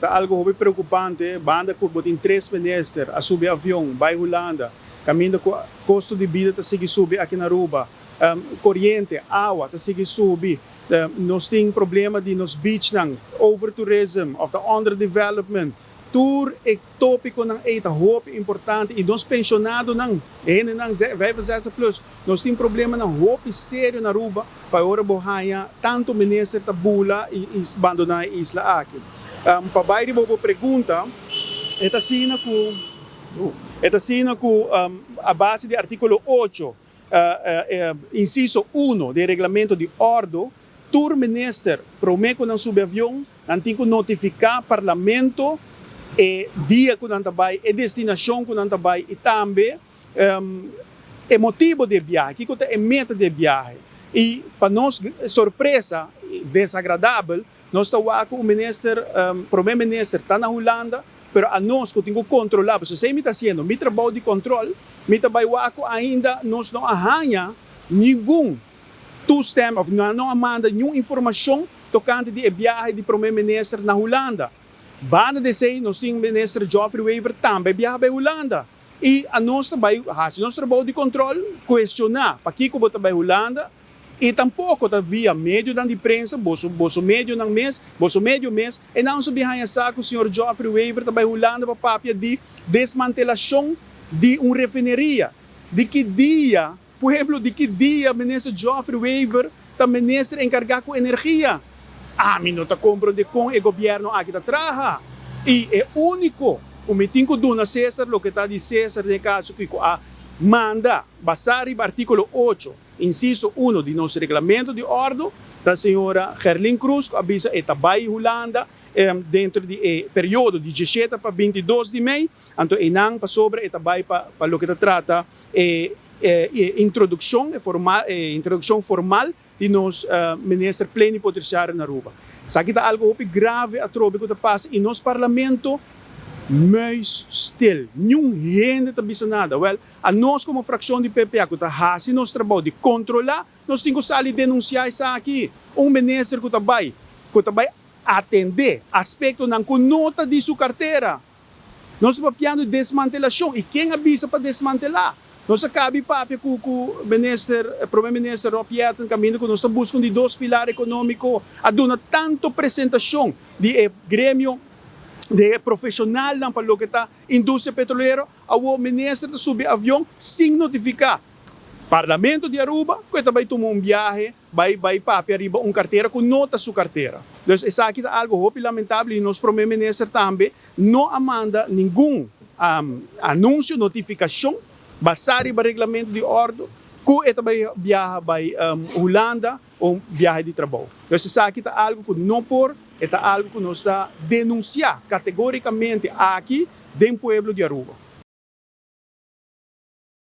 Algo muito preocupante, banda que botem 3 ministros a subir avião, vai Holanda, caminho com custo de vida está seguir subir aqui na Aruba, corrente, água está seguir subir, nós temos problema de nos beach nang, overtourism, of the underdevelopment, tour é tópico nang é hoop importante e nós pensionado nang, nang 65 plus, nós temos problema nang hoop sério na Aruba, para ora bohaya, tanto ministro tabula e abandonar a isla aqui. Pabai bobo pergunta, esta sina com a base do artículo 8, inciso 1 do regulamento de ordem, tur minister promete não subir avião, não tem que notificar parlamento e dia que não vai, e destinação que não vai, e também é motivo de viagem, que é meta de viagem. E para nós, surpresa, desagradável, nós estamos com o ministro, primeiro-ministro está na Holanda, mas a nós que temos que controlar, se você está fazendo meu trabalho de controle, meu trabalho ainda nós não arranha nenhum toestem, of não manda nenhuma informação tocante de viagem de primeiro-ministro na Holanda. Banda de sei, nós temos o ministro Geoffrey Wever também viaja para a Holanda. E a nós trabalho, nosso trabalho de controle, questionar, para que você vai para a Holanda, e tampouco via médio da imprensa, bolso médio ng mês, bolso médio mês, e não se bihanha sa o senhor Geoffrey Wever também rolando para papia de desmantelação de uma refineria. De que dia, por exemplo, de que dia o ministro Geoffrey Wever está ministro encarregado com energia? Minuto compro de com o governo aqui da traja. E é único, o meeting do na César, o que está de César, de caso que manda, basar o artículo 8, inciso 1 do nosso regulamento de ordem, da senhora Gerlin Cruz, que avisa que vai em Holanda dentro do período de 17 para 22 de maio, então inang para sobre e vai para o que trata introdução formal de nos ministro plenipotenciário na Aruba. Sabe que algo grave a trobe que passa e nos parlamento mais stil, nenhum gente está bisa nada. Well, a nós como fração de PPA que está fazendo nosso trabalho de controlar, nós temos que sair denunciar isso aqui. Ministro que está vai atender aspecto não com nota de sua carteira. Nós estamos piando desmantelação e quem avisa para desmantelar? Nós acabamos com o primeiro-ministro Ropieta no caminho que nós estamos buscando de 2 pilares econômicos, a dona tanto apresentação de grêmio de profissional na para que está indústria petroleira, o ministro subir avião sem notificar. Parlamento de Aruba, que vai tomar viagem, vai para arriba carteira com nota sua carteira. Então, isso aqui é algo muito lamentável e nosso primeiro-ministro também não manda nenhum anúncio, notificação, basado no regulamento de ordem, que esta vai viajar para Holanda ou viagem de trabalho. Então, isso aqui é algo que não por é algo que nós está denunciar categoricamente aqui dentro do pueblo de Aruba.